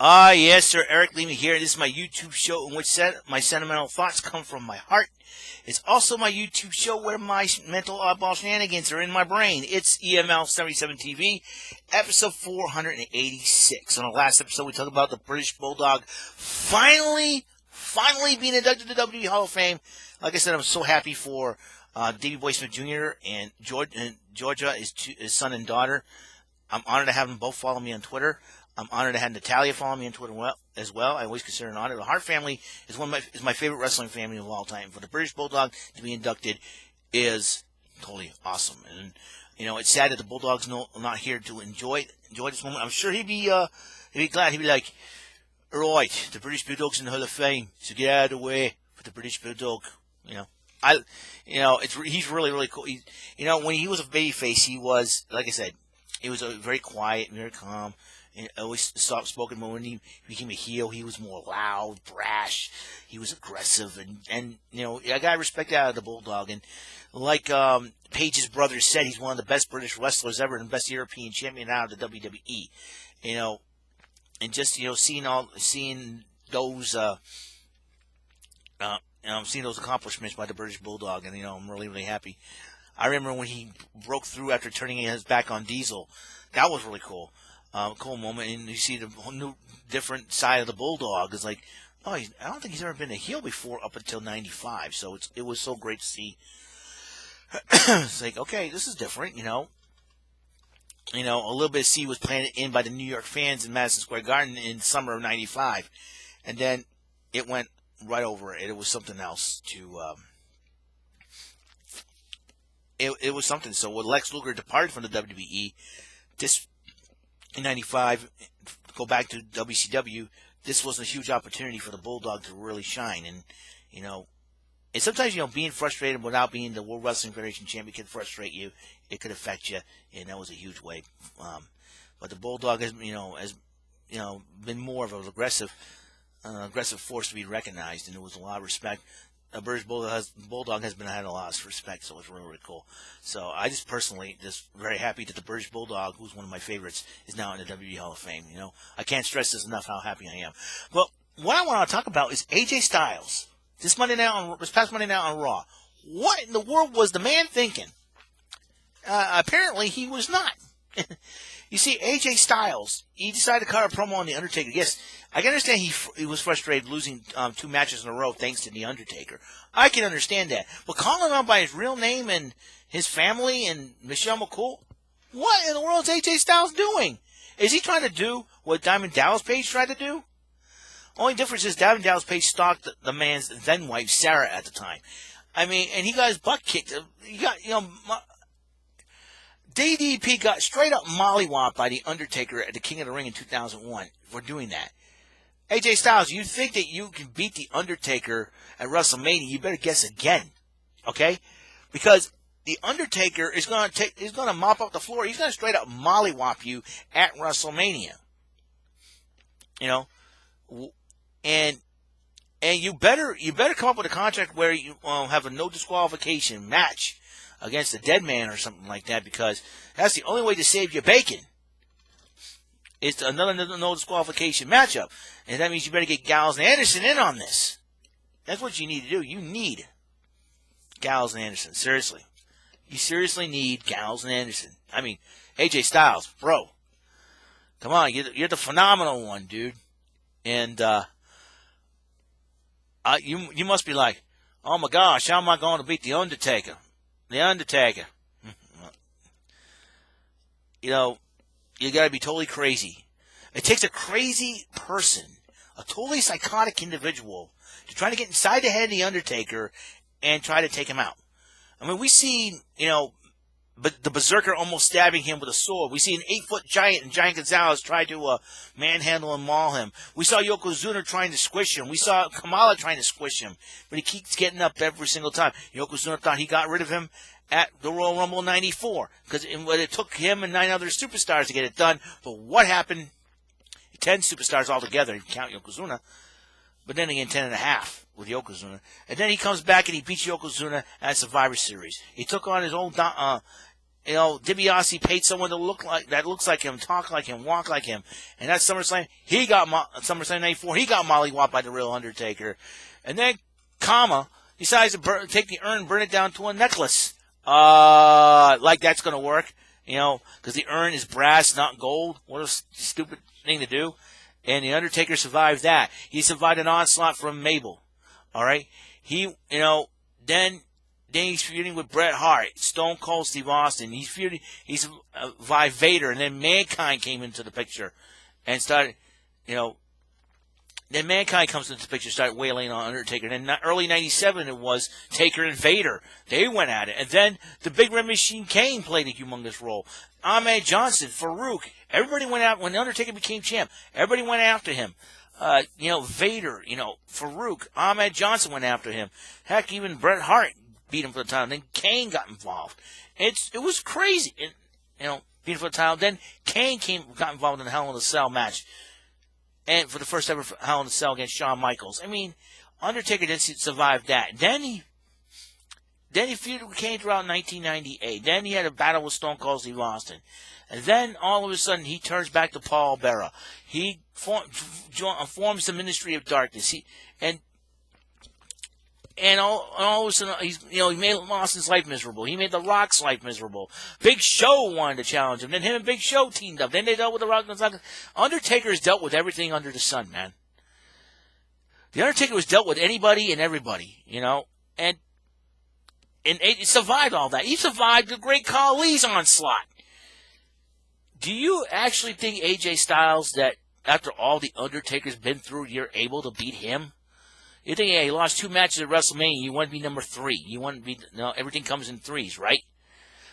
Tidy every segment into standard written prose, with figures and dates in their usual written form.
Yes, sir. Eric Lima here. This is my YouTube show in which my sentimental thoughts come from my heart. It's also my YouTube show where my mental oddball shenanigans are in my brain. It's EML77 TV, episode 486. On the last episode, we talked about the British Bulldog finally being inducted to the WWE Hall of Fame. Like I said, I'm so happy for Davey Boy Smith Jr. and Georgia, his son and daughter. I'm honored to have them both follow me on Twitter. I'm honored to have Natalia follow me on Twitter as well. I always consider it an honor. The Hart family is my favorite wrestling family of all time. For the British Bulldog to be inducted is totally awesome. And it's sad that the Bulldog's not here to enjoy this moment. I'm sure he'd be glad. He'd be like, right, the British Bulldog's in the Hall of Fame, so get out of the way for the British Bulldog. He's really cool. When he was a babyface, he was, like I said, he was very quiet, very calm. And always soft-spoken, but when he became a heel, he was more loud, brash. He was aggressive, and I got respect out of the Bulldog. And like Page's brother said, he's one of the best British wrestlers ever and the best European champion out of the WWE. And just seeing those seeing those accomplishments by the British Bulldog, and I'm really happy. I remember when he broke through after turning his back on Diesel. That was really cool. Cool moment, and you see the whole new, different side of the Bulldog. It's like, I don't think he's ever been a heel before up until '95. So it was so great to see. It's like, okay, this is different, a little bit of seed was planted in by the New York fans in Madison Square Garden in summer of '95, and then it went right over it. It was something else It was something. So when Lex Luger departed from the WWE, in '95, go back to WCW, this was a huge opportunity for the Bulldog to really shine. And, and sometimes, being frustrated without being the World Wrestling Federation champion can frustrate you. It could affect you, and that was a huge way. But the Bulldog has been more of an aggressive force to be recognized, and there was a lot of respect. British Bulldog has been had a lot of respect, so it's really cool. So I just personally very happy that the British Bulldog, who's one of my favorites, is now in the WWE Hall of Fame. I can't stress this enough how happy I am. Well, what I want to talk about is AJ Styles. This past Monday night on Raw. What in the world was the man thinking? Apparently he was not. You see, AJ Styles, he decided to cut a promo on The Undertaker. Yes, I can understand he was frustrated losing 2 matches in a row thanks to The Undertaker. I can understand that. But calling him out by his real name and his family and Michelle McCool, what in the world is AJ Styles doing? Is he trying to do what Diamond Dallas Page tried to do? Only difference is Diamond Dallas Page stalked the man's then wife, Sarah, at the time. I mean, and he got his butt kicked. He got, DDP got straight up mollywopped by The Undertaker at the King of the Ring in 2001 for doing that. AJ Styles, you think that you can beat The Undertaker at WrestleMania, you better guess again. Okay? Because The Undertaker is going to mop up the floor. He's going to straight up mollywop you at WrestleMania. And you better come up with a contract where you have a no disqualification match against a dead man or something like that, because that's the only way to save your bacon. It's another no disqualification matchup. And that means you better get Gallows and Anderson in on this. That's what you need to do. You need Gallows and Anderson. Seriously. You seriously need Gallows and Anderson. I mean, AJ Styles, bro. Come on, you're the phenomenal one, dude. And you must be like, oh my gosh, how am I going to beat The Undertaker? The Undertaker. You got to be totally crazy. It takes a crazy person, a totally psychotic individual, to try to get inside the head of The Undertaker and try to take him out. I mean, we see, but the Berserker almost stabbing him with a sword. We see an 8-foot giant, and Giant Gonzalez try to manhandle and maul him. We saw Yokozuna trying to squish him. We saw Kamala trying to squish him, but he keeps getting up every single time. Yokozuna thought he got rid of him at the Royal Rumble '94 because it took him and 9 other superstars to get it done. But what happened? 10 superstars altogether, if you count Yokozuna. But then again, 10.5 with Yokozuna. And then he comes back and he beats Yokozuna at Survivor Series. He took on his old DiBiase paid someone to looks like him, talk like him, walk like him. And that's SummerSlam. SummerSlam 94, he got mollywopped by the real Undertaker. And then Kama decides to take the urn and burn it down to a necklace. Like that's going to work, because the urn is brass, not gold. What a stupid thing to do. And the Undertaker survived that. He survived an onslaught from Mabel. All right. Then he's feuding with Bret Hart, Stone Cold Steve Austin. He's survived Vader, and then Mankind came into the picture and started, then Mankind comes into the picture, started wailing on Undertaker. And then early 97, it was Taker and Vader. They went at it. And then the Big Red Machine Kane played a humongous role. Ahmed Johnson, Farouk. Everybody went out when Undertaker became champ. Everybody went after him. Vader, Farouk, Ahmed Johnson went after him. Heck, even Bret Hart beat him for the title. Then Kane got involved. It was crazy. Beat him for the title. Then Kane got involved in the Hell in a Cell match. And for the first ever Hell in a Cell against Shawn Michaels. I mean, Undertaker didn't survive that. Then he feuded with Kane throughout 1998. Then he had a battle with Stone Cold Steve Austin. And then all of a sudden he turns back to Paul Bearer. He forms the Ministry of Darkness. And all of a sudden, he made Austin's life miserable. He made The Rock's life miserable. Big Show wanted to challenge him. Then him and Big Show teamed up. Then they dealt with The Rock. Undertaker has dealt with everything under the sun, man. The Undertaker has dealt with anybody and everybody, and he survived all that. He survived the Great Khali's onslaught. Do you actually think AJ Styles, that after all the Undertaker's been through, you're able to beat him? You think, he lost 2 matches at WrestleMania, you want to be number 3. You want to be, everything comes in threes, right?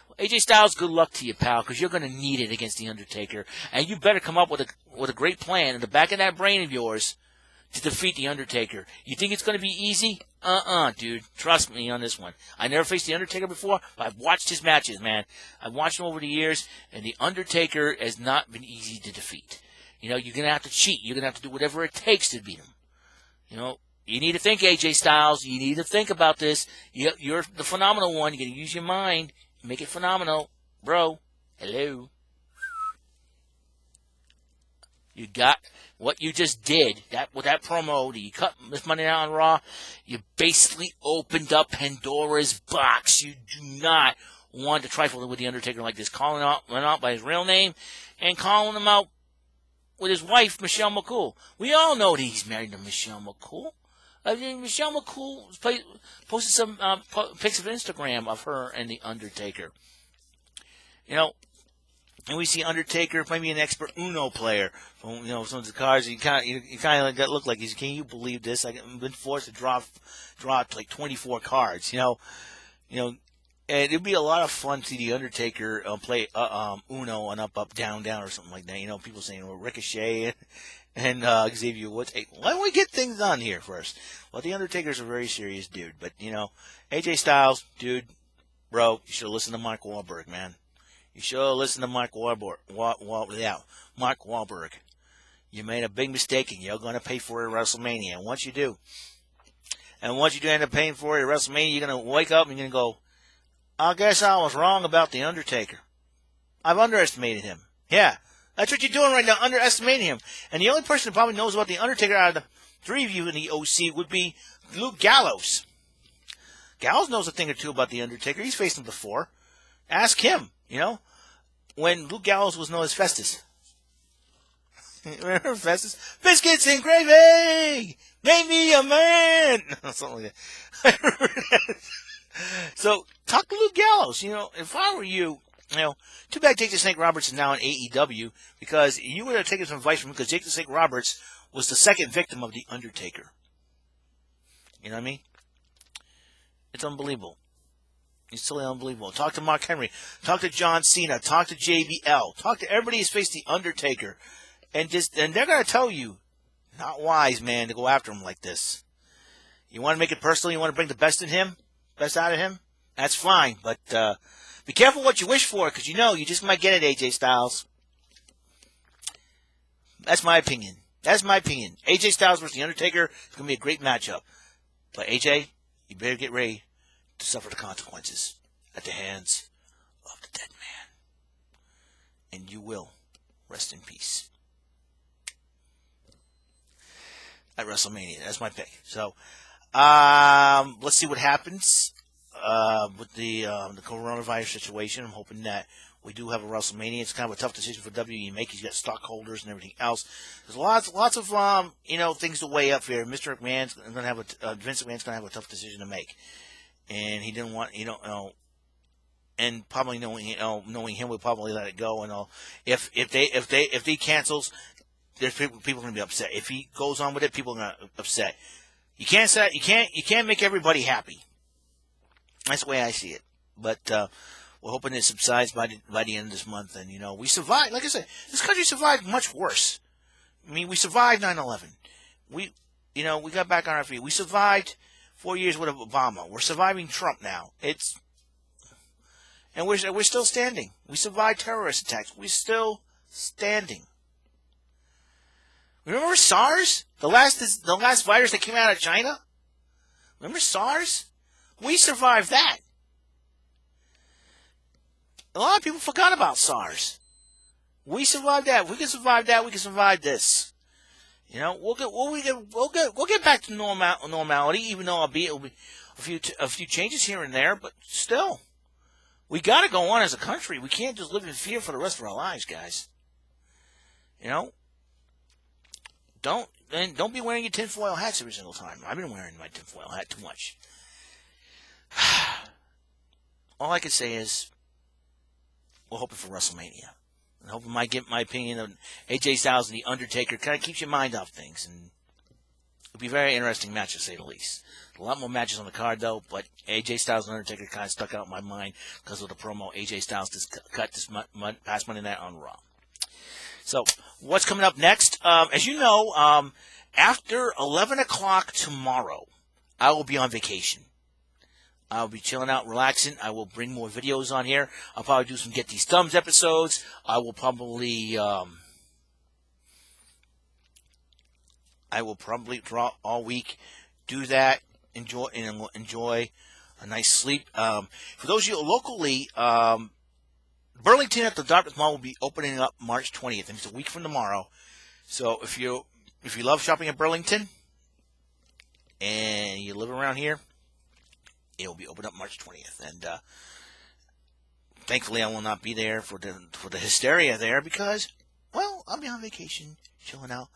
Well, AJ Styles, good luck to you, pal, because you're going to need it against The Undertaker. And you better come up with a great plan in the back of that brain of yours to defeat The Undertaker. You think it's going to be easy? Dude. Trust me on this one. I never faced The Undertaker before, but I've watched his matches, man. I've watched him over the years, and The Undertaker has not been easy to defeat. You're going to have to cheat. You're going to have to do whatever it takes to beat him. You need to think, AJ Styles. You need to think about this. You're the phenomenal one. You're going to use your mind. Make it phenomenal. Bro, hello. You got what you just did, with that promo that you cut this Monday Night on Raw. You basically opened up Pandora's box. You do not want to trifle with The Undertaker like this. Calling him out by his real name and calling him out with his wife, Michelle McCool. We all know that he's married to Michelle McCool. Michelle McCool posted some pics of Instagram of her and The Undertaker. And we see Undertaker maybe an expert Uno player from some of the cards. You kind of look like he's. Can you believe this? I've been forced to draw like 24 cards. And it'd be a lot of fun to see The Undertaker play Uno on up down down or something like that. People saying Ricochet and Xavier Woods. Hey, why don't we get things done here first? Well, The Undertaker's a very serious dude, but AJ Styles, dude, bro, you should have listened to Mark Wahlberg, man. You should have listened to Mark Wahlberg. Mark Wahlberg. You made a big mistake, and you're going to pay for it at WrestleMania. And once you do end up paying for it at WrestleMania, you're going to wake up and you're going to go, I guess I was wrong about The Undertaker. I've underestimated him. Yeah, that's what you're doing right now, underestimating him. And the only person who probably knows about The Undertaker out of the 3 of you in the OC would be Luke Gallows. Gallows knows a thing or two about The Undertaker. He's faced him before. Ask him, when Luke Gallows was known as Festus. Remember Festus? Biscuits and gravy! Make me a man! Something like that. So, talk to Luke Gallows. If I were you, too bad Jake the Snake Roberts is now in AEW, because you would have taken some advice from him, because Jake the Snake Roberts was the second victim of The Undertaker. You know what I mean? It's unbelievable. It's totally unbelievable. Talk to Mark Henry. Talk to John Cena. Talk to JBL. Talk to everybody who's faced The Undertaker. And they're going to tell you, not wise, man, to go after him like this. You want to make it personal? You want to bring the best in him? Best out of him? That's fine. But be careful what you wish for, because you just might get it, AJ Styles. That's my opinion. AJ Styles versus The Undertaker is going to be a great matchup. But AJ, you better get ready to suffer the consequences at the hands of the dead man. and you will rest in peace at WrestleMania. That's my pick. So, let's see what happens with the coronavirus situation. I'm hoping that we do have a WrestleMania. It's kind of a tough decision for WWE to make. He's got stockholders and everything else. There's lots of things to weigh up here. Mr. McMahon's going to have Vince McMahon's going to have a tough decision to make, and he didn't want and probably knowing him, would probably let it go. And all. If he cancels, there's people going to be upset. If he goes on with it, people are going to be upset. You can't make everybody happy. That's the way I see it. But we're hoping it subsides by the end of this month. And we survived. Like I said, this country survived much worse. I mean, we survived 9/11. We got back on our feet. We survived 4 years with Obama. We're surviving Trump now. And we're still standing. We survived terrorist attacks. We're still standing. Remember SARS? The last virus that came out of China? Remember SARS? We survived that. A lot of people forgot about SARS. We survived that. If we can survive that, we can survive this. We'll get back to normality, even though it'll be a few changes here and there, but still. We got to go on as a country. We can't just live in fear for the rest of our lives, guys. Don't be wearing your tinfoil hats every single time. I've been wearing my tinfoil hat too much. All I can say is, we're hoping for WrestleMania. I'm hoping my opinion of AJ Styles and The Undertaker kind of keeps your mind off things. And it'll be a very interesting match, to say the least. A lot more matches on the card, though, but AJ Styles and Undertaker kind of stuck out in my mind because of the promo AJ Styles just cut this past Monday night on Raw. So, what's coming up next? As you know, after 11 o'clock tomorrow, I will be on vacation. I'll be chilling out, relaxing. I will bring more videos on here. I'll probably do some Get These Thumbs episodes. I will probably draw all week, do that, enjoy a nice sleep. For those of you locally, Burlington at the Dartmouth Mall will be opening up March 20th, and it's a week from tomorrow. So if you love shopping at Burlington and you live around here, it will be open up March 20th. And thankfully, I will not be there for the hysteria there because, well, I'll be on vacation, chilling out.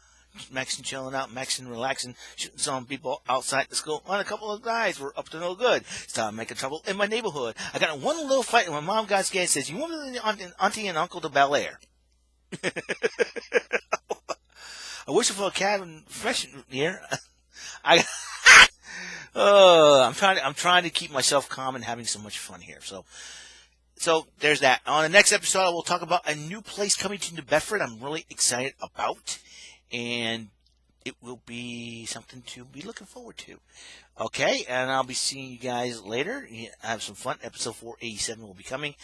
Maxing, relaxing, shooting some people outside the school. On a couple of guys were up to no good. Started making trouble in my neighborhood. I got in one little fight, and my mom got scared and says, "You want auntie and uncle to Bel Air?" I wish for a cabin fresh here. I'm trying to keep myself calm and having so much fun here. So there's that. On the next episode, I will talk about a new place coming to New Bedford. I'm really excited about. And it will be something to be looking forward to. Okay, and I'll be seeing you guys later. Have some fun. Episode 487 will be coming.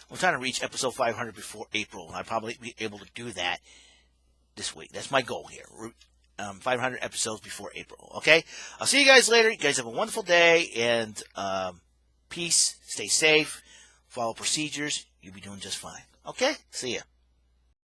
I'm trying to reach episode 500 before April. I'll probably be able to do that this week. That's my goal here. 500 episodes before April. Okay, I'll see you guys later. You guys have a wonderful day, and peace. Stay safe. Follow procedures. You'll be doing just fine. Okay, see ya.